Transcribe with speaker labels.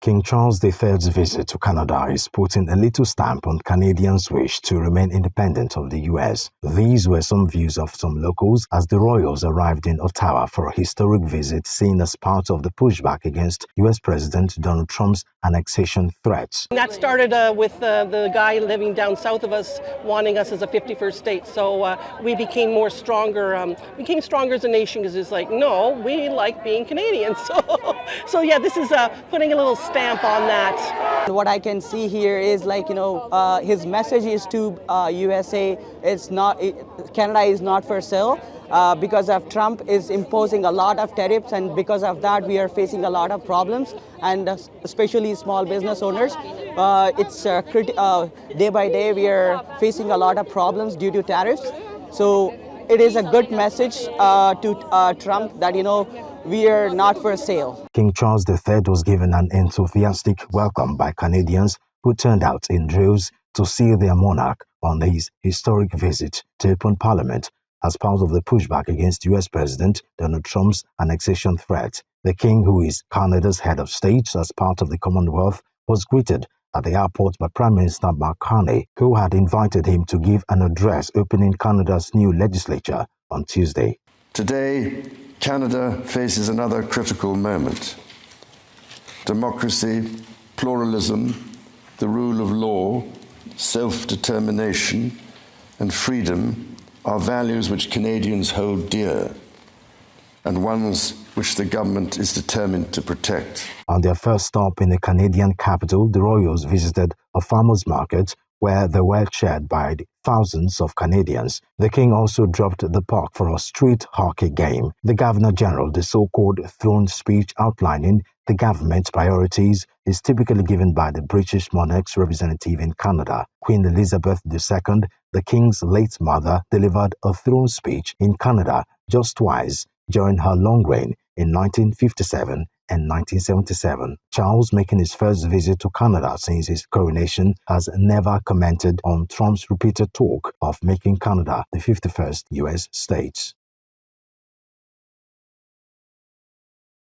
Speaker 1: King Charles III's visit to Canada is putting a little stamp on Canadians' wish to remain independent of the US. These were some views of some locals as the royals arrived in Ottawa for a historic visit seen as part of the pushback against US President Donald Trump's annexation threats.
Speaker 2: That started with the guy living down south of us wanting us as a 51st state. So we became became stronger as a nation because it's like, no, we like being Canadians. So yeah, this is putting a little stamp on that.
Speaker 3: What I can see here is his message is to USA. Canada is not for sale because of Trump is imposing a lot of tariffs, and because of that we are facing a lot of problems, and especially small business owners. Day by day we are facing a lot of problems due to tariffs. So it is a good message to Trump that we are not for sale.
Speaker 1: King Charles III was given an enthusiastic welcome by Canadians who turned out in droves to see their monarch on his historic visit to open Parliament as part of the pushback against US President Donald Trump's annexation threat. The King, who is Canada's head of state as part of the Commonwealth, was greeted at the airport by Prime Minister Mark Carney, who had invited him to give an address opening Canada's new legislature on Tuesday.
Speaker 4: Today, Canada faces another critical moment. Democracy, pluralism, the rule of law, self-determination, and freedom are values which Canadians hold dear, and ones which the government is determined to protect.
Speaker 1: On their first stop in the Canadian capital, the royals visited a farmers' market where they were cheered by thousands of Canadians. The King also dropped the park for a street hockey game. The Governor-General, the so-called throne speech outlining the government's priorities, is typically given by the British monarch's representative in Canada. Queen Elizabeth II, the King's late mother, delivered a throne speech in Canada just twice during her long reign in 1957 and 1977. Charles, making his first visit to Canada since his coronation, has never commented on Trump's repeated talk of making Canada the 51st US state.